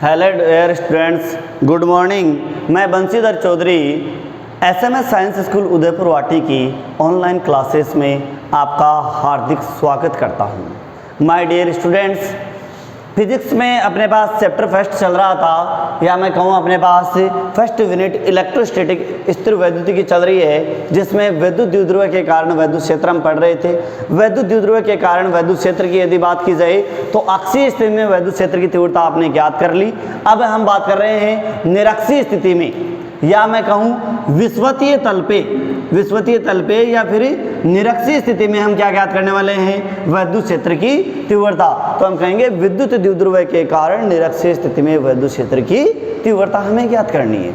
Hello dear students, good morning. मैं Banshidhar Choudhary SMS science school Udaipurwati की online classes में आपका हार्दिक स्वागत करता हूं। माय डियर स्टूडेंट्स, फिजिक्स में अपने पास चैप्टर फर्स्ट चल रहा था, या मैं कहूँ अपने पास फर्स्ट यूनिट इलेक्ट्रोस्टैटिक स्थिर वैद्युतिकी चल रही है, जिसमें विद्युत द्विध्रुव के कारण वैद्युत क्षेत्र हम पढ़ रहे थे। वैद्युत द्विध्रुव के कारण वैद्युत क्षेत्र की यदि बात की जाए तो अक्षीय स्थिति में वैद्युत क्षेत्र की तीव्रता आपने ज्ञात कर ली। अब हम बात कर रहे हैं निरक्षीय स्थिति में, या मैं कहूँ विषुवतीय तल पे या फिर निरक्षीय स्थिति में हम क्या ज्ञात करने वाले हैं? वैद्युत क्षेत्र की तीव्रता। तो हम कहेंगे विद्युत द्विध्रुव के कारण निरक्षीय स्थिति में वैद्युत क्षेत्र की तीव्रता हमें ज्ञात करनी है।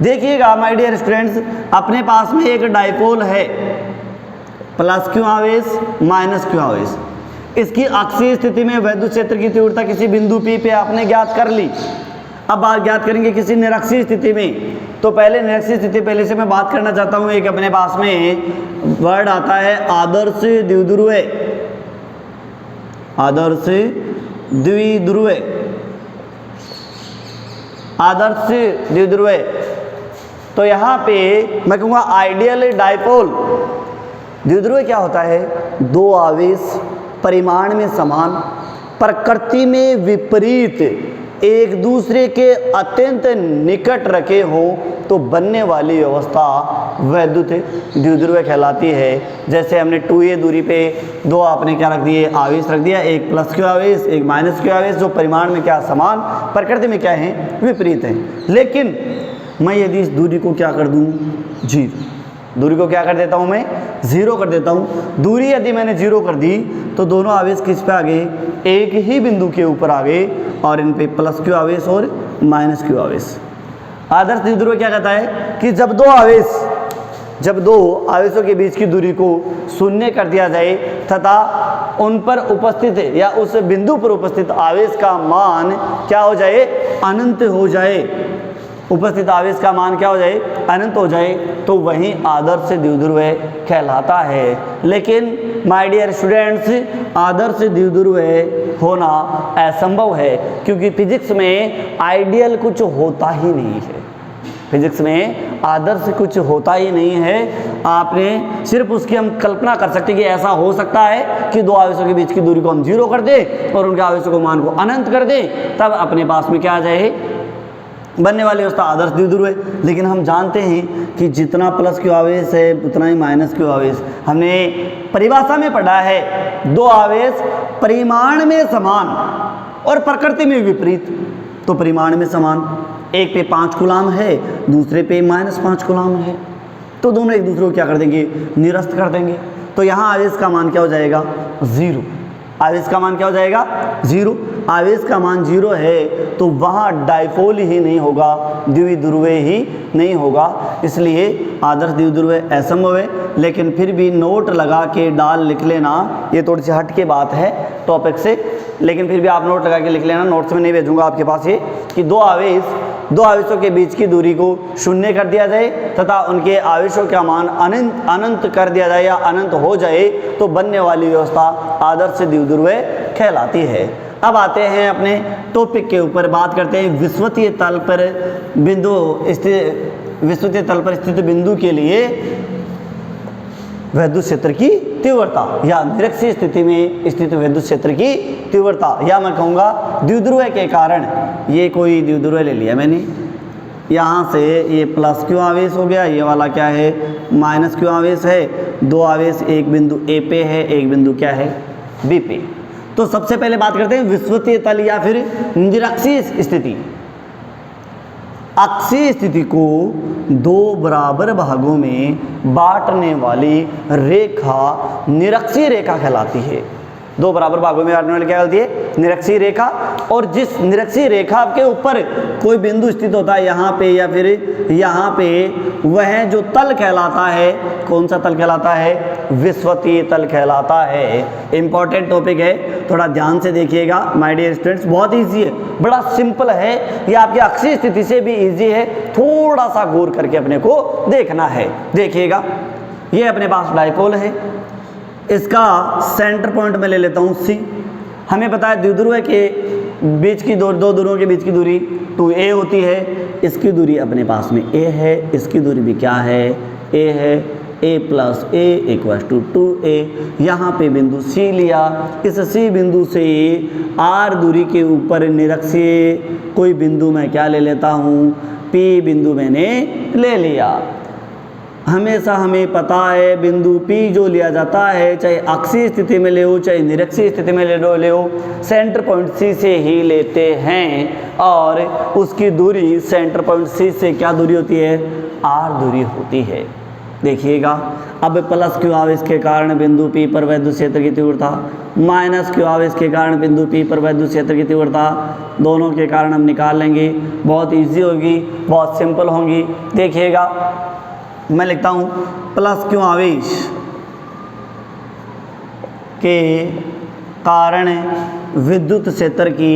देखिएगा माय डियर स्टूडेंट्स, अपने पास में एक डाइपोल है, प्लस क्यू आवेश माइनस क्यू आवेश। इसकी अक्षीय स्थिति में वैद्युत क्षेत्र की तीव्रता किसी बिंदु P पे आपने ज्ञात कर ली। अब बात ज्ञात करेंगे किसी निरक्षीय स्थिति में। तो पहले निरक्षीय स्थिति पहले से मैं बात करना चाहता हूं। एक अपने पास में वर्ड आता है आदर्श द्विध्रुव। आदर्श द्विध्रुव, आदर्श द्विध्रुव। तो यहाँ पे मैं कहूँगा आइडियल डाइपोल। द्विध्रुव क्या होता है? दो आवेश परिमाण में समान, प्रकृति में विपरीत, एक दूसरे के अत्यंत निकट रखे हो तो बनने वाली व्यवस्था वैद्युत द्विध्रुव कहलाती है। जैसे हमने 2a दूरी पे दो आपने क्या रख दिए? आवेश रख दिया, एक प्लस क्यू आवेश एक माइनस क्यू आवेश, जो परिमाण में क्या समान, प्रकृति में क्या है? विपरीत है। लेकिन मैं यदि इस दूरी को क्या कर दूं? जीरो। दूरी को क्या कर देता हूं मैं? जीरो कर देता हूं। दूरी यदि मैंने जीरो कर दी तो दोनों आवेश किस पे आ गए? एक ही बिंदु के ऊपर आ गए, और इन पे प्लस क्यू आवेश और माइनस क्यू आवेश। आदर्श द्विध्रुव क्या कहता है कि जब दो आवेशों के बीच की दूरी को शून्य कर दिया जाए तथा उन पर उपस्थित या उस बिंदु पर उपस्थित आवेश का मान क्या हो जाए? अनंत हो जाए। उपस्थित आवेश का मान क्या हो जाए? अनंत हो जाए, तो वही आदर्श द्विध्रुव कहलाता है। लेकिन माय डियर स्टूडेंट्स, आदर्श द्विध्रुव होना असंभव है, क्योंकि फिजिक्स में आइडियल कुछ होता ही नहीं है। फिजिक्स में आदर्श कुछ होता ही नहीं है। आपने सिर्फ उसकी हम कल्पना कर सकते हैं कि ऐसा हो सकता है कि दो आवेशों के बीच की दूरी को हम जीरो कर दें और उनके आवेशों को मान को अनंत कर दें, तब अपने पास में क्या आ जाए? बनने वाली व्यवस्था आदर्श द्विध्रुव है। लेकिन हम जानते हैं कि जितना प्लस क्यू आवेश है उतना ही माइनस क्यू आवेश। हमने परिभाषा में पढ़ा है, दो आवेश परिमाण में समान और प्रकृति में विपरीत। तो परिमाण में समान, एक पे 5 कूलाम है, दूसरे पे -5 कूलाम है, तो दोनों एक दूसरे को क्या कर देंगे? निरस्त कर देंगे। तो यहाँ आवेश का मान क्या हो जाएगा? जीरो। आवेश का मान क्या हो जाएगा? जीरो। आवेश का मान जीरो है तो वहाँ डाइपोल ही नहीं होगा, द्विध्रुव ही नहीं होगा। इसलिए आदर्श द्विध्रुव असंभव है। लेकिन फिर भी नोट लगा के लिख लेना, ये थोड़ी सी हट के बात है टॉपिक से, लेकिन फिर भी आप नोट लगा के लिख लेना। नोट्स में नहीं भेजूंगा आपके पास ये कि दो आवेशों के बीच की दूरी को शून्य कर दिया जाए तथा उनके आवेशों का मान अनंत कर दिया जाए या अनंत हो जाए, तो बनने वाली व्यवस्था आदर्श द्विध्रुव कहलाती है। अब आते हैं अपने टॉपिक के ऊपर, बात करते हैं विषुवतीय तल पर स्थित बिंदु के लिए वैद्युत क्षेत्र की तीव्रता, या निरक्षीय स्थिति में स्थित वैद्युत क्षेत्र की तीव्रता, या मैं कहूँगा द्विध्रुव के कारण। ये कोई द्विध्रुव ले लिया मैंने, यहाँ से ये प्लस क्यू आवेश हो गया, ये वाला क्या है? माइनस क्यू आवेश है। दो आवेश एक बिंदु ए पे है, एक बिंदु क्या है? बी पे। तो सबसे पहले बात करते हैं विषुवतीय तल या फिर निरक्षीय स्थिति। अक्षीय स्थिति को दो बराबर भागों में बांटने वाली रेखा निरक्षीय रेखा कहलाती है। दो बराबर भागों में बांटने वाली क्या कहलाती है? निरक्षीय रेखा। और जिस निरक्षीय रेखा के ऊपर कोई बिंदु स्थित होता है यहाँ पे या फिर यहाँ पे, वह जो तल कहलाता है, कौन सा तल कहलाता है? विषुवतीय तल कहलाता है। इंपॉर्टेंट टॉपिक है, थोड़ा ध्यान से देखिएगा माय डियर स्टूडेंट्स। बहुत ईजी है, बड़ा सिंपल है, ये आपकी अक्षीय स्थिति से भी ईजी है, थोड़ा सा गौर करके अपने को देखना है। देखिएगा, ये अपने पास डाइपोल है, इसका सेंटर पॉइंट में ले लेता हूँ C। हमें पता है द्विध्रुव के बीच की दो दूरों के बीच की दूरी 2a होती है। इसकी दूरी अपने पास में a है, इसकी दूरी भी क्या है, a है, a plus a equal to 2a। यहाँ पे बिंदु C लिया, इस C बिंदु से r दूरी के ऊपर निरक्षीय कोई बिंदु मैं क्या ले लेता हूँ, P बिंदु मैंने ले लिया। हमेशा हमें पता है बिंदु P जो लिया जाता है, चाहे अक्षीय स्थिति में ले हो चाहे निरक्षीय स्थिति में ले हो, सेंटर पॉइंट C से ही लेते हैं और उसकी दूरी सेंटर पॉइंट C से क्या दूरी होती है, r दूरी होती है। देखिएगा, अब प्लस क्यू आवेश के कारण बिंदु P पर वैद्युत क्षेत्र की तीव्रता, माइनस क्यू आवेश के कारण बिंदु P पर वैद्युत क्षेत्र की तीव्रता, दोनों के कारण हम निकाल लेंगे। बहुत इजी होगी, बहुत सिंपल होंगी। देखिएगा, मैं लिखता हूँ प्लस क्यू आवेश के कारण विद्युत क्षेत्र की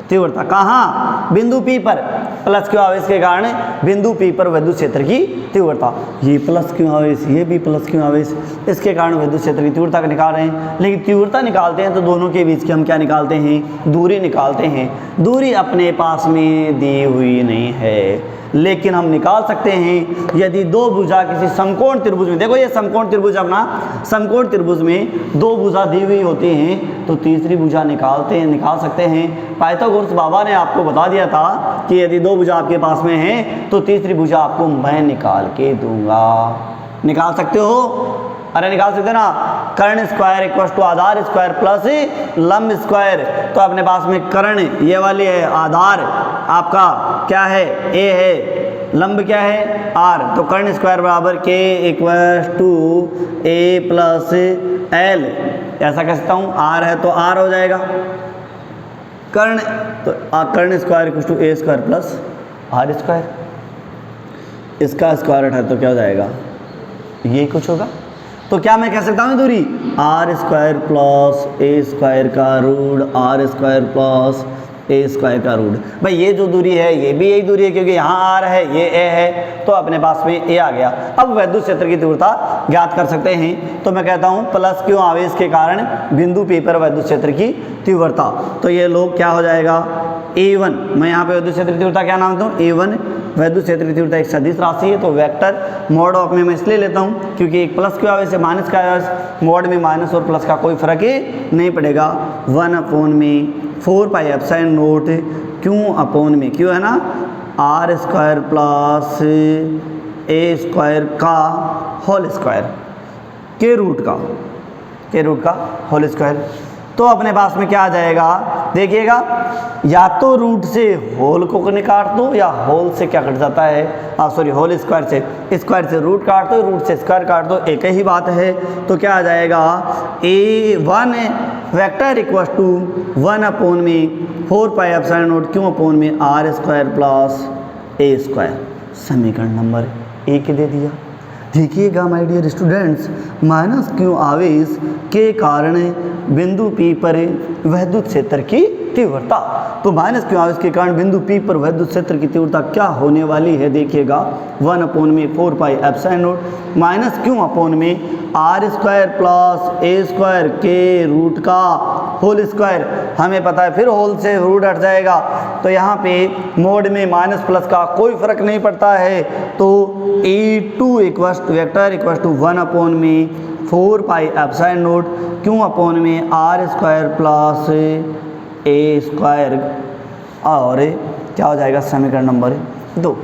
तीव्रता, कहाँ, बिंदु P पर। प्लस क्यू आवेश के कारण बिंदु P पर विद्युत क्षेत्र की तीव्रता, ये प्लस क्यू आवेश, ये भी प्लस क्यू आवेश, इसके कारण विद्युत क्षेत्र की तीव्रता का निकाल रहे हैं। लेकिन तीव्रता निकालते हैं तो दोनों के बीच की हम क्या निकालते हैं, दूरी निकालते हैं। दूरी अपने पास में दी हुई नहीं है, लेकिन हम निकाल सकते हैं यदि दो भुजा किसी समकोण त्रिभुज में, देखो ये समकोण त्रिभुज, अपना समकोण त्रिभुज में दो भुजा दी हुई होती हैं तो तीसरी भुजा निकाल सकते हैं। पाइथागोरस बाबा ने आपको बता दिया था कि यदि दो भुजा आपके पास में हैं तो तीसरी भुजा आपको मैं निकाल के दूंगा। निकाल सकते हो, अरे निकाल सकते ना। कर्ण स्क्वायर इक्वल टू आधार स्क्वायर प्लस लंब स्क्वायर, तो अपने पास में कर्ण ये वाली है, आधार आपका क्या है, a है, लंब क्या है, r, तो कर्ण स्क्वायर बराबर k equal to a plus l। ऐसा कह सकता हूँ, r है तो r हो जाएगा, कर्ण तो कर्ण square equal to a square plus r square, इसका स्क्वायर है तो क्या हो जाएगा, ये कुछ होगा। तो क्या मैं कह सकता हूँ दूरी r square plus a square का root r square plus a square का रूट। भाई ये जो दूरी है ये भी यही दूरी है, क्योंकि यहाँ r है, ये a है, तो अपने पास में a आ गया। अब वैद्युत क्षेत्र की तीव्रता ज्ञात कर सकते हैं, तो मैं कहता हूँ प्लस क्यू आवेश के कारण बिंदु P पर वैद्युत क्षेत्र की तीव्रता, तो ये लोग क्या हो जाएगा, A1। मैं यहाँ पे वैद्युत क्षेत्र की तीव्रता क्या नाम देता हूँ, A1। वैद्युत क्षेत्र की तीव्रता एक सदिश राशि है, तो वेक्टर मोड ऑफ में मैं इसलिए लेता हूँ क्योंकि एक प्लस क्यू आवेश से माइनस का आवेश, मोड में माइनस और प्लस का कोई फर्क ही नहीं पड़ेगा। 1/4 pi epsilon naught Q upon में, क्यू है ना, r square plus a square का होल स्क्वायर, के रूट का होल स्क्वायर। तो अपने पास में क्या आ जाएगा, देखिएगा, या तो रूट से होल को काट दो या होल से क्या कट जाता है, सॉरी होल स्क्वायर से रूट काट दो, रूट से स्क्वायर काट दो, एक ही बात है। तो क्या आ जाएगा, A1 vector equal to 1/4 pi epsilon naught Q upon में r square plus a square. समीकरण नंबर 1 दे दिया। देखिएगा my dear students, minus Q आवेश के कारण बिंदु P पर वैद्युत क्षेत्र की तीव्रता, तो माइनस क्यू आवेश के कारण बिंदु P पर वैद्युत क्षेत्र की तीव्रता क्या होने वाली है, देखिएगा 1/4 pi epsilon note minus Q upon में r square plus a square के रूट का होल स्क्वायर। हमें पता है फिर होल से रूट हट जाएगा, तो यहाँ पे मोड में माइनस प्लस का कोई फर्क नहीं पड़ता है, तो A2 equal vector equal to 1/4 pi epsilon naught Q upon में r square plus a square, और क्या हो जाएगा, समीकरण नंबर 2।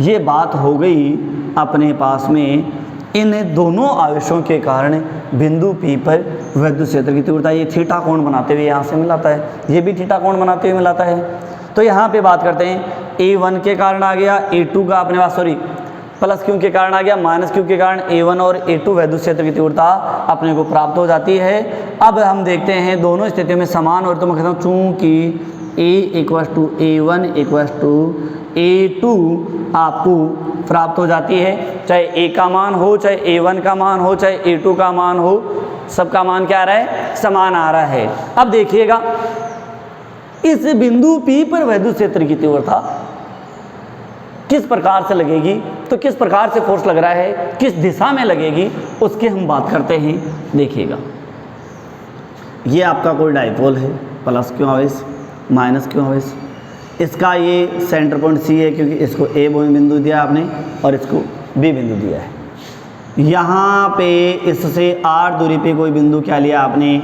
ये बात हो गई अपने पास में इन दोनों आवेशों के कारण बिंदु P पर वैद्युत क्षेत्र की तीव्रता। ये थीटा कोण बनाते हुए यहाँ से मिलाता है, ये भी थीटा कोण बनाते हुए मिलाता है। तो यहाँ पे बात करते हैं, A1 के कारण आ गया, A2 का अपने पास, सॉरी प्लस क्यू के कारण आ गया, माइनस क्यू के कारण A1 और A2 वैद्युत क्षेत्र की तीव्रता अपने को प्राप्त हो जाती है। अब हम देखते हैं दोनों स्थितियों में समान, और तो मैं कहता हूँ चूँकि A equal to A1 equal to A2 आपको प्राप्त हो जाती है, चाहे A का मान हो, चाहे A1 का मान हो, चाहे A2 का मान हो, सबका मान क्या आ रहा है, समान आ रहा है। अब देखिएगा, इस बिंदु P पर वैद्युत क्षेत्र की तीव्रता किस प्रकार से लगेगी, तो किस प्रकार से फोर्स लग रहा है, किस दिशा में लगेगी, उसकी हम बात करते हैं। देखिएगा, ये आपका कोई डाइपोल है, प्लस क्यों आवेश माइनस क्यों आवेश, इसका ये सेंटर पॉइंट सी है क्योंकि इसको ए बिंदु दिया आपने और इसको बी बिंदु दिया है। यहाँ पे इससे आर दूरी पे कोई बिंदु क्या लिया आपने,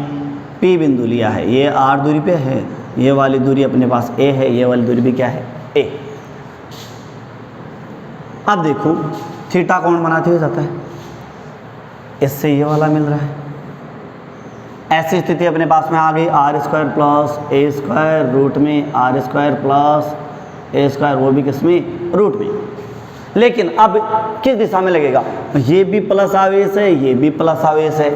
पी बिंदु लिया है। ये आर दूरी पे है, ये वाली दूरी अपने पास ए है, ये वाली दूरी भी क्या है, ए। अब देखो थीटा कौन बनाते हुए जाता है, इससे ये वाला मिल रहा है। ऐसी स्थिति अपने पास में आ गई, R square plus A square root में R square plus A square, वो भी किस में, रूट में। लेकिन अब किस दिशा में लगेगा, ये भी प्लस आवेश है, ये भी प्लस आवेश है।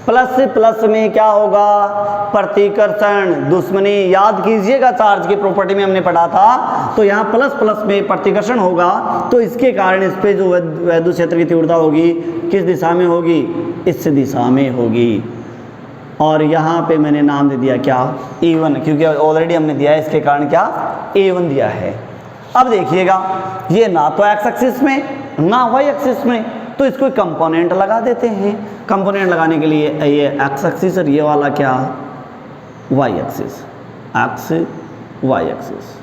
प्लस से प्लस में क्या होगा, प्रतिकर्षण दुश्मनी। याद कीजिएगा चार्ज की प्रॉपर्टी में हमने पढ़ा था, तो यहाँ प्लस प्लस में प्रतिकर्षण होगा, तो इसके कारण इस पे जो वैद्युत क्षेत्र की तीव्रता होगी किस दिशा में होगी, इस दिशा में होगी। और यहाँ पे मैंने नाम दे दिया क्या, E1, क्योंकि ऑलरेडी हमने दिया है, इसके कारण क्या A1 दिया है। अब देखिएगा ये ना तो एक्स एक्सिस में ना वाई एक्सिस में, तो इसको कंपोनेंट लगा देते हैं। कंपोनेंट लगाने के लिए ये एक्स एक्सिस और ये वाला क्या, Y axis, X Y axis.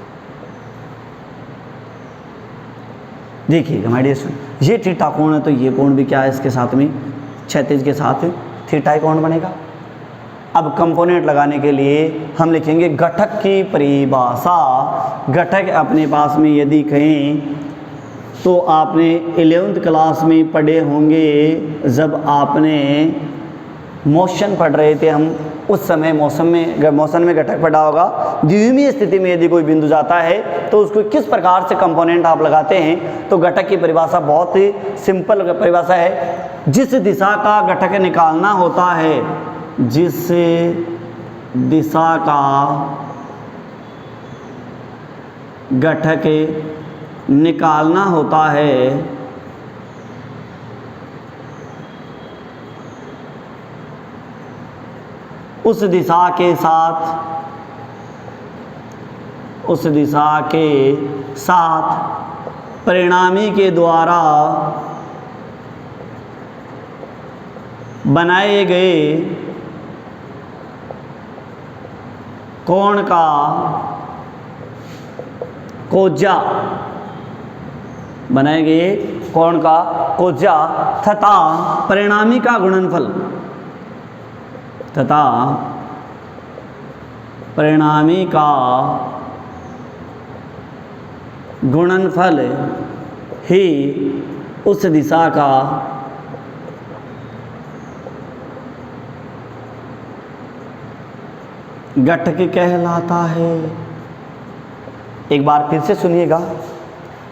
देखिएगा माय डियर स्टूडेंट, ये थीटा कोण है तो ये कोण भी क्या है, इसके साथ में क्षैतिज के साथ थीटा कोण बनेगा। अब कंपोनेंट लगाने के लिए हम लिखेंगे घटक की परिभाषा। घटक अपने पास में यदि कहें तो आपने 11th क्लास में पढ़े होंगे, जब आपने मोशन पढ़ रहे थे हम, उस समय मोशन में घटक पढ़ा होगा। द्विमीय स्थिति में यदि कोई बिंदु जाता है तो उसको किस प्रकार से कंपोनेंट आप लगाते हैं, तो घटक की परिभाषा बहुत ही सिंपल परिभाषा है। जिस दिशा का घटक निकालना होता है, जिस दिशा का घटक निकालना होता है, उस दिशा के साथ परिणामी के द्वारा बनाए गए कोण का कोज्या, बनाए गए कोण का कोज्या तथा परिणामी का गुणनफल, तथा परिणामी का गुणनफल ही उस दिशा का घटक कहलाता है। एक बार फिर से सुनिएगा,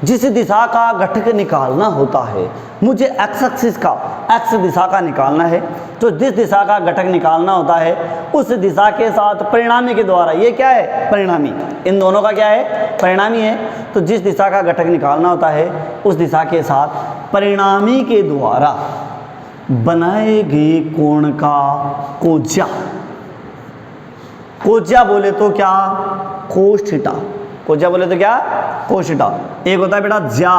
जिस दिशा का घटक निकालना होता है, मुझे एक्स एक्सिस का एक्स दिशा का निकालना है, तो जिस दिशा का घटक निकालना होता है उस दिशा के साथ परिणामी के द्वारा, ये क्या है परिणामी, इन दोनों का क्या है परिणामी है, तो जिस दिशा का घटक निकालना होता है उस दिशा के साथ परिणामी के द्वारा बनाए गए कोण का कोज्या, कोज्या बोले तो क्या कोस थीटा, कोज्या बोले तो क्या कोस थीटा। एक होता है बेटा ज्या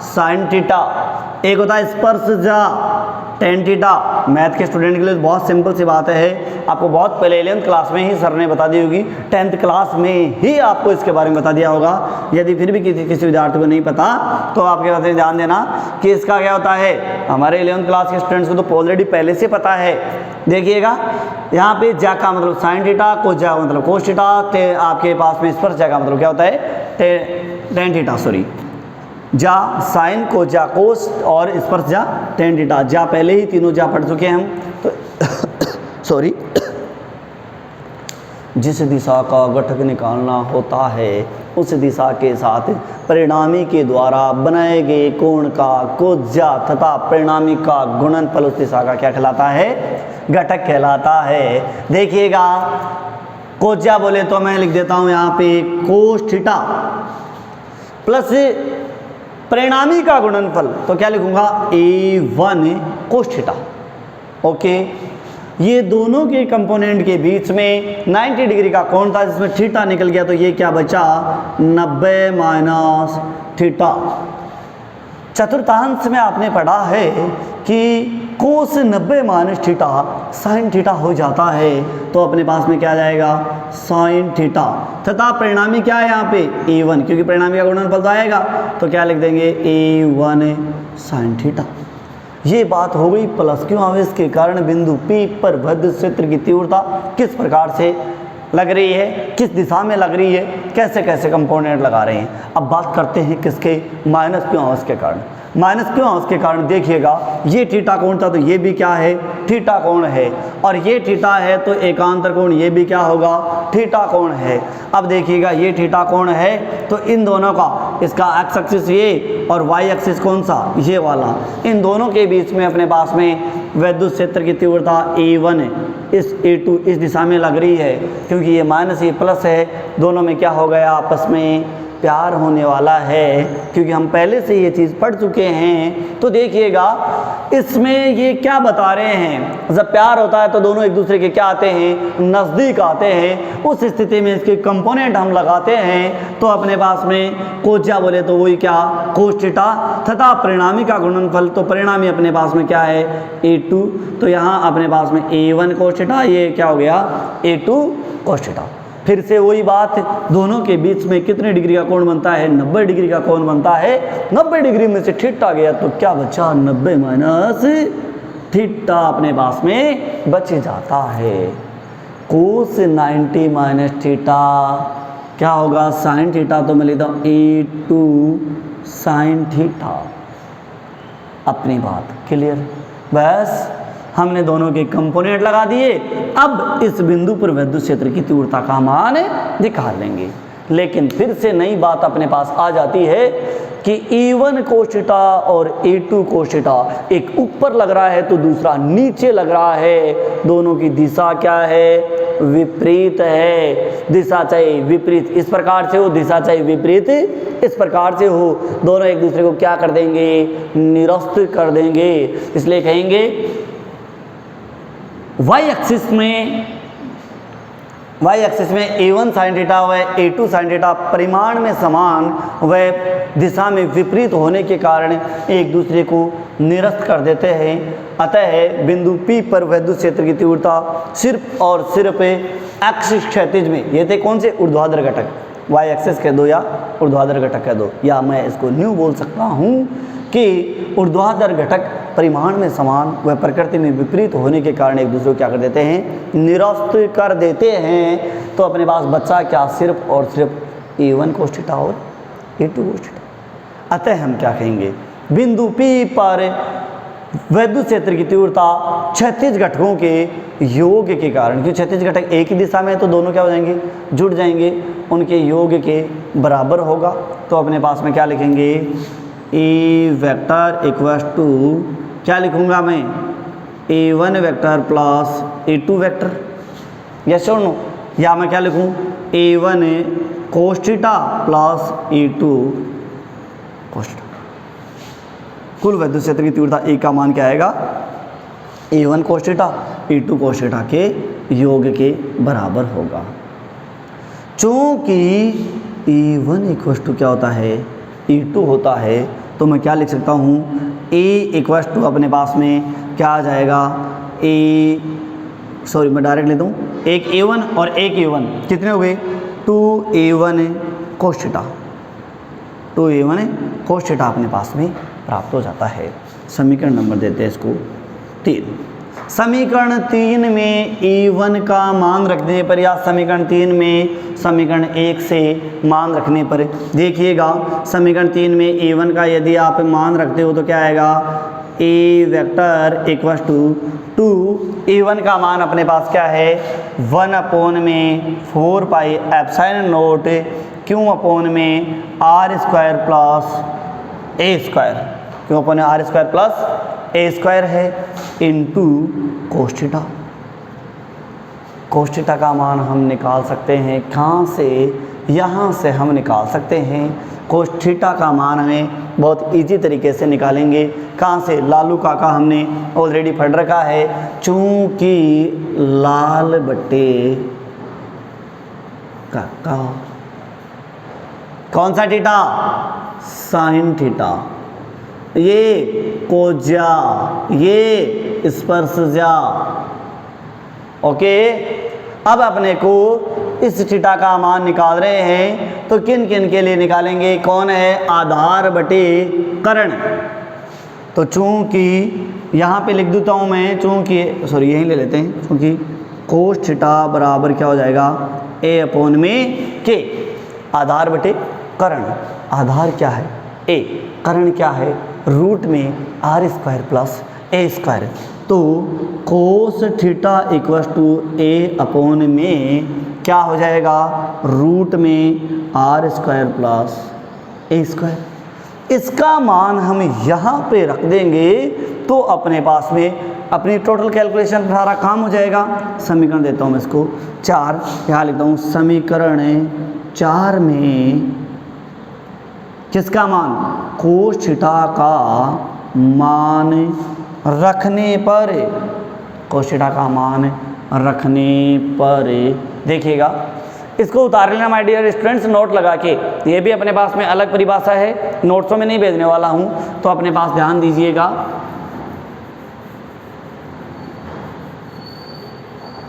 साइन थीटा, एक होता है स्पर्श ज्या टेन थीटा। मैथ के स्टूडेंट के लिए बहुत सिंपल सी बात है, आपको बहुत पहले 11th क्लास में ही सर ने बता दी होगी, 10th क्लास में ही आपको इसके बारे में बता दिया होगा। यदि फिर भी किसी विद्यार्थी को नहीं पता तो आपके पास ध्यान देना कि इसका क्या होता है, हमारे 11th क्लास के स्टूडेंट्स को तो ऑलरेडी पहले से पता है। देखिएगा यहाँ पे ज्या का मतलब साइन थीटा, कोस ज्या का मतलब कोस थीटा, आपके पास में स्पर्श ज्या का मतलब क्या होता है टेन थीटा, सॉरी जा साइन को जा कोस और स्पर्श जा टेन थीटा। जा पहले ही तीनों जा पढ़ चुके हैं हम, तो सॉरी जिस दिशा का घटक निकालना होता है उस दिशा के साथ परिणामी के द्वारा बनाए गए कोण का कोज्या तथा परिणामी का गुणनफल उस दिशा का क्या कहलाता है घटक कहलाता है। देखिएगा कोज्या बोले तो मैं लिख देता हूँ यहाँ पे कोस थीटा प्लस परिणामी का गुणनफल, तो क्या लिखूंगा A1 कोस थीटा। ओके, ये दोनों के कंपोनेंट के बीच में 90 डिग्री का कोण था जिसमें थीटा निकल गया, तो ये क्या बचा 90 माइनस थीटा। चतुर्थांश में आपने पढ़ा है कि कोस 90 माइनस थीटा साइन थीटा हो जाता है तो अपने पास में क्या आ जाएगा साइन थीटा तथा परिणामी क्या है यहाँ पे a1 क्योंकि परिणामी का गुणनफल तो आएगा तो क्या लिख देंगे a1 साइन थीटा। ये बात हो गई प्लस क्यों आवेश के कारण बिंदु P पर विद्युत क्षेत्र की तीव्रता किस प्रकार से लग रही है, किस दिशा में लग रही है, कैसे कैसे कंपोनेंट लगा रहे हैं। अब बात करते हैं किसके माइनस क्यों आवेश के कारण। माइनस क्यों आवेश के कारण देखिएगा ये थीटा कोण था तो ये भी क्या है थीटा कोण है और ये थीटा है तो एकांतर कोण ये भी क्या होगा थीटा कोण है। अब देखिएगा ये थीटा कोण है तो इन दोनों का इसका एक्स एक्सिस ये और वाई एक्सिस कौन सा ये वाला, इन दोनों के बीच में अपने पास में विद्युत क्षेत्र की तीव्रता a1 इस a2 इस दिशा में लग रही है क्योंकि ये माइनस ये प्लस है, दोनों में क्या हो गया आपस में प्यार होने वाला है क्योंकि हम पहले से ये चीज़ पढ़ चुके हैं। तो देखिएगा इसमें ये क्या बता रहे हैं, जब प्यार होता है तो दोनों एक दूसरे के क्या आते हैं नज़दीक आते हैं, उस स्थिति में इसके कंपोनेंट हम लगाते हैं तो अपने पास में कोज्या बोले तो वही क्या कोस थीटा तथा परिणामी का गुणनफल तो परिणामी अपने पास में क्या है a2 तो यहाँ अपने पास में a1 कोस थीटा ये क्या हो गया a2 कोस थीटा। फिर से वही बात दोनों के बीच में कितने डिग्री का कोण बनता है 90 डिग्री का कोण बनता है। 90 डिग्री में से थीटा गया तो क्या बचा 90 माइनस थीटा अपने पास में बच जाता है। कोस 90 माइनस थीटा क्या होगा साइन थीटा तो मैं लिखता हूँ a2 साइन थीटा। अपनी बात क्लियर, बस हमने दोनों के कंपोनेंट लगा दिए। अब इस बिंदु पर विद्युत क्षेत्र की तीव्रता का मान निकाल लेंगे। लेकिन फिर से नई बात अपने पास आ जाती है कि E1 कोस थीटा और A2 कोस थीटा एक ऊपर लग रहा है तो दूसरा नीचे लग रहा है, दोनों की दिशा क्या है विपरीत है। दिशा चाहे विपरीत इस प्रकार से हो, दिशा चाहे विपरीत इस प्रकार से हो, दोनों एक दूसरे को क्या कर देंगे निरस्त कर देंगे। इसलिए कहेंगे y एक्सिस में a1 साइन थीटा व a2 साइन थीटा परिमाण में समान व दिशा में विपरीत होने के कारण एक दूसरे को निरस्त कर देते हैं। अतः बिंदु P पर विद्युत क्षेत्र की तीव्रता सिर्फ और सिर्फ एक्स क्षैतिज में, ये थे कौन से ऊर्ध्वाधर घटक, y एक्सिस कह दो या ऊर्ध्वाधर घटक कह दो, या मैं इसको न्यू बोल सकता हूँ कि ऊर्ध्वाधर घटक परिमाण में समान व प्रकृति में विपरीत होने के कारण एक दूसरे को क्या कर देते हैं निरस्त कर देते हैं। तो अपने पास बच्चा क्या सिर्फ और सिर्फ a1 कोस थीटा और a2 कोस थीटा। अतः हम क्या कहेंगे बिंदु P पर विद्युत क्षेत्र की तीव्रता क्षैतिज घटकों के योग के कारण, क्योंकि क्षैतिज घटक एक ही दिशा में है तो दोनों क्या हो जाएंगे जुड़ जाएंगे, उनके योग के बराबर होगा। तो अपने पास में क्या लिखेंगे ए वेक्टर इक्वल्स टू क्या लिखूंगा मैं a1 vector plus a2 vector, yes और नो, या मैं क्या लिखूं a1 cos theta plus a2 cos theta. कुल विद्युत क्षेत्र की तीव्रता ए का मान क्या आएगा a1 cos theta a2 cos theta के योग के बराबर होगा। चूंकि a1 इक्वल्स टू क्या होता है e2 होता है तो मैं क्या लिख सकता हूँ a इक्वल्स टू अपने पास में क्या आ जाएगा मैं डायरेक्ट लेता हूँ एक a1 और एक a1 कितने हो गए 2a1 cos theta, 2a1 cos theta अपने पास में प्राप्त हो जाता है। समीकरण नंबर देते हैं इसको 3। समीकरण 3 में a1 का मान रखने पर या समीकरण 3 में समीकरण 1 से मान रखने पर देखिएगा समीकरण 3 में a1 का यदि आप मान रखते हो तो क्या आएगा a vector equals to a1 का मान अपने पास क्या है 1/4 pi epsilon not q upon में r square plus a square, q upon r square plus a square है into cos theta. Cos theta का मान हम निकाल सकते हैं कहाँ से, यहाँ से हम निकाल सकते हैं। कोस थीटा का मान हमें बहुत इजी तरीके से निकालेंगे। कहाँ से, लालू काका हमने ऑलरेडी पढ़ रखा है। चूंकि लाल बट्टे काका कौन सा थीटा साइन थीटा, ये कोज्या ये स्पर्शजा। ओके, अब अपने को इस थीटा का मान निकाल रहे हैं, तो किन किन के लिए निकालेंगे? कौन है? आधार बटे कर्ण। तो चूंकि यहाँ पे लिख देता हूँ मैं, चूंकि सॉरी यहीं ले लेते हैं, चूंकि कोस थीटा बराबर क्या हो जाएगा? ए अपॉन में के। आधार बटे कर्ण, आधार क्या है? ए, कर्ण क्या है? रूट में R square plus A square. तो cos theta equal to A upon में क्या हो जाएगा? रूट में R square plus A square. इसका मान हम यहाँ पे रख देंगे तो अपने पास में अपनी टोटल कैलकुलेशन सारा काम हो जाएगा। समीकरण देता हूँ मैं इसको 4, यहाँ लिखता हूँ समीकरण 4 में किसका मान? कोस थीटा का मान रखने पर, कोस थीटा का मान रखने पर देखिएगा, इसको उतार लेना माय डियर स्टूडेंट्स नोट लगा के। ये भी अपने पास में अलग परिभाषा है, नोट्सों में नहीं भेजने वाला हूँ, तो अपने पास ध्यान दीजिएगा।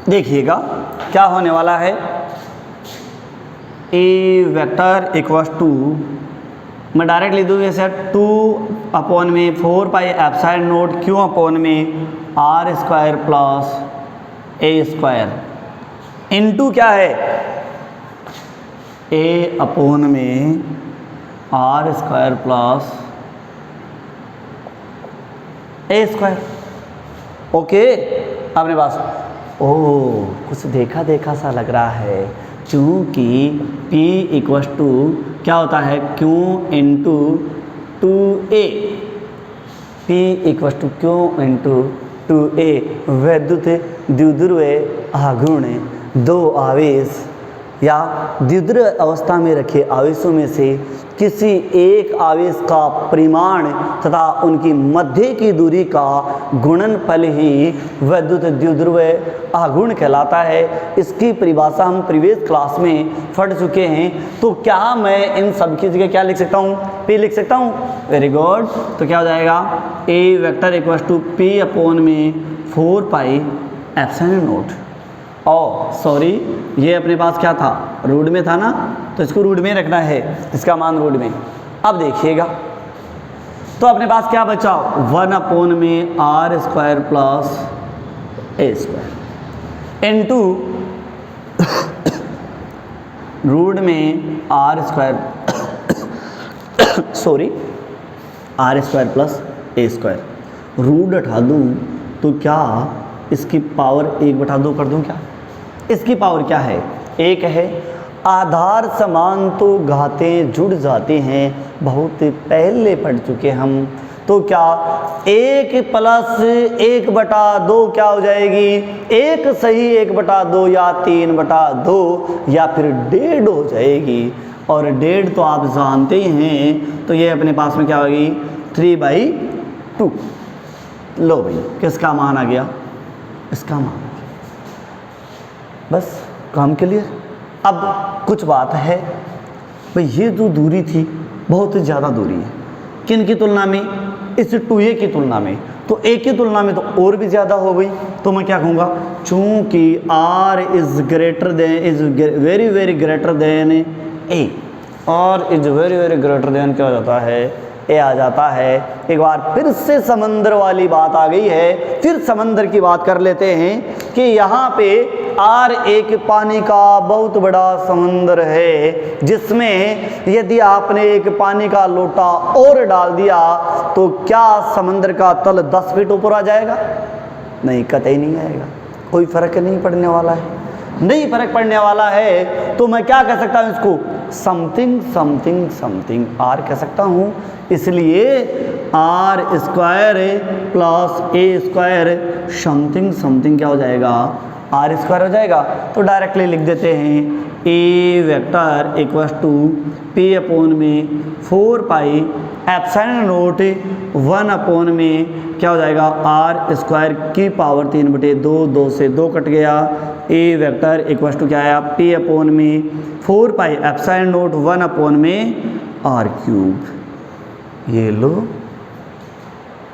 देखिएगा क्या होने वाला है। ए वेक्टर इक्वल टू, मैं डायरेक्ट लिख दूँ जैसे 2 अपॉन में 4 pi epsilon not Q upon में R square plus A square into क्या है? ए अपॉन में R square plus A square. Okay, अपने पास ओह कुछ देखा देखा सा लग रहा है, चूँकि P इक्वल टू क्या होता है? Q into 2A। P equal to Q into 2A वैद्युत द्विध्रुव आघूर्ण दो आवेश या द्विध्रुव अवस्था में रखे आवेशों में से किसी एक आवेश का परिमाण तथा उनकी मध्य की दूरी का गुणनफल ही वैद्युत द्विध्रुव आघूर्ण कहलाता है। इसकी परिभाषा हम प्रीवियस क्लास में पढ़ चुके हैं। तो क्या मैं इन सब की जगह क्या लिख सकता हूँ? P लिख सकता हूँ। Very good. तो क्या हो जाएगा? A vector equal to P upon में 4 पाई एप्सिलॉन नॉट। और सॉरी ये अपने पास क्या था? रूट में था ना, तो इसको रूट में रखना है, इसका मान रूट में। अब देखिएगा तो अपने पास क्या बचा? 1 अपॉन में R square plus A square into root में R square sorry R square plus A square. Root हटा दूँ तो क्या इसकी पावर 1/2 कर दूँ क्या? इसकी पावर क्या है? 1 है। आधार समान तो घातें जुड़ जाते हैं, बहुत पहले पढ़ चुके हम। तो क्या 1 प्लस 1/2 क्या हो जाएगी? 1 सही 1/2 या 3/2 या फिर 1.5 हो जाएगी। और 1.5 तो आप जानते ही हैं, तो ये अपने पास में क्या होगी? 3/2। लो भाई किसका मान आ गया? इसका मान। बस काम क्लियर। अब कुछ बात है भाई, ये जो दूरी थी बहुत ज़्यादा दूरी है। किन की तुलना में? इस 2A की तुलना में। तो A की तुलना में तो और भी ज़्यादा हो गई। तो मैं क्या कहूँगा? चूँकि R is greater than is very very greater than A, और is very very greater than क्या हो जाता है? ए आ जाता है। एक बार फिर से समंदर वाली बात आ गई है। फिर समंदर की बात कर लेते हैं कि यहाँ पे आर एक पानी का बहुत बड़ा समंदर है, जिसमें यदि आपने एक पानी का लोटा और डाल दिया तो क्या समंदर का तल 10 फीट ऊपर आ जाएगा? नहीं, कतई नहीं आएगा। कोई फर्क नहीं पड़ने वाला है, नहीं फर्क पड़ने वाला है। तो मैं क्या कह सकता हूँ इसको? समथिंग समथिंग समथिंग आर कह सकता हूँ। इसलिए R square plus A square something something क्या हो जाएगा? आर स्क्वायर हो जाएगा। तो डायरेक्टली लिख देते हैं A vector equal to P upon में 4 पाई एप्सिलॉन नॉट 1 अपॉन में क्या हो जाएगा? आर स्क्वायर की पावर 3/2, 2 से 2 कट गया। ए वेक्टर इक्वल टू क्या आया? पी अपॉन में 4 पाई एप्सिलॉन नॉट 1 अपॉन में आर क्यूब। ये लो,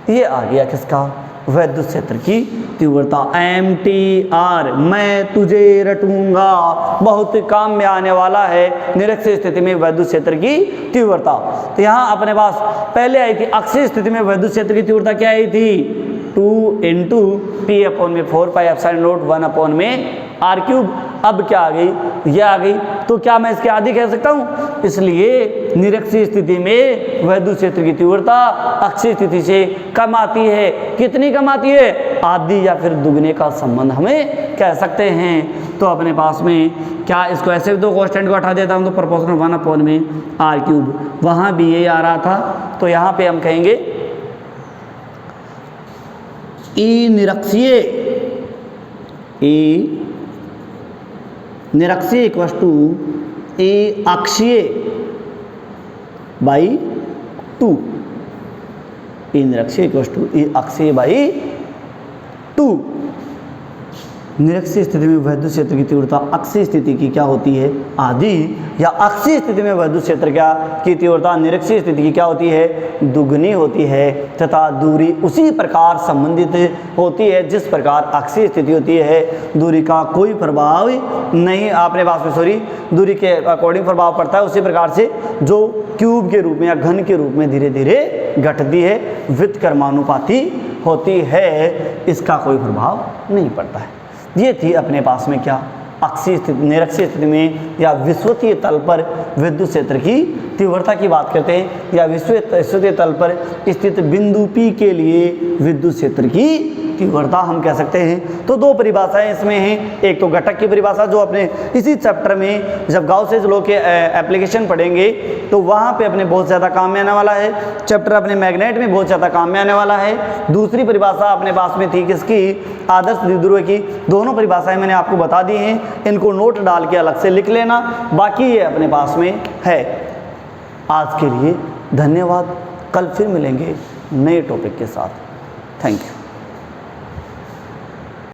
ये आ गया किसका? वैद्युत क्षेत्र की तीव्रता। MTR, मैं तुझे रटूंगा, बहुत काम में आने वाला है निरक्षीय स्थिति में वैद्युत क्षेत्र की तीव्रता। तो यहाँ अपने पास पहले आई थी अक्षीय स्थिति में वैद्युत क्षेत्र की तीव्रता क्या आई थी 2 × P/4πε0 अब क्या आ गई, ये आ गई। तो क्या मैं इसके आधी कह सकता हूँ? इसलिए निरक्षीय स्थिति में वैद्युत क्षेत्र की तीव्रता अक्षीय स्थिति से कम आती है। कितनी कम आती है? आधी या फिर दुगने का संबंध हमें कह सकते हैं। तो अपने पास में क्या इसको ऐसे दो कांस्टेंट को हटा देता हूँ तो प्रोपोर्शनल 1/r3, वहाँ भी ये आ रहा था। तो यहाँ पे हम कहेंगे E निरक्षीय इक्वल्स टू ए अक्षीय बाई 2। ए निरक्षीय इक्वल्स टू ए अक्षीय बाई 2। निरक्षीय स्थिति में वैद्युत क्षेत्र की तीव्रता अक्षीय स्थिति की क्या होती है? आधी, या अक्षीय स्थिति में वैद्युत क्षेत्र की तीव्रता निरक्षीय स्थिति की क्या होती है? दुगनी होती है, तथा दूरी उसी प्रकार संबंधित होती है जिस प्रकार अक्षीय स्थिति होती है। दूरी का कोई प्रभाव नहीं अपने पास में, सॉरी, दूरी के अकॉर्डिंग प्रभाव पड़ता है उसी प्रकार से जो क्यूब के रूप में या घन के रूप में धीरे धीरे घटती है, व्युत्क्रमानुपाती होती है, इसका कोई प्रभाव नहीं पड़ता है। ये थी अपने पास में क्या अक्षीय स्थिति, निरक्षीय स्थिति में या विषुवतीय तल पर विद्युत क्षेत्र की तीव्रता की बात करते हैं, या विषुवतीय तल पर स्थित बिंदु P के लिए विद्युत क्षेत्र की तीव्रता हम कह सकते हैं। तो दो परिभाषाएं इसमें हैं, एक तो घटक की परिभाषा जो अपने इसी चैप्टर में जब गाउसेस लॉ के एप्लीकेशन पढ़ेंगे तो वहाँ पे अपने बहुत ज़्यादा काम में आने वाला है। चैप्टर अपने मैग्नेट में बहुत ज़्यादा काम में आने वाला है। दूसरी परिभाषा अपने पास में थी किसकी? आदर्श द्विध्रुव की। दोनों परिभाषाएं मैंने आपको बता दी हैं, इनको नोट डाल के अलग से लिख लेना, बाकी ये अपने पास में है। आज के लिए धन्यवाद, कल फिर मिलेंगे नए टॉपिक के साथ। Thank you.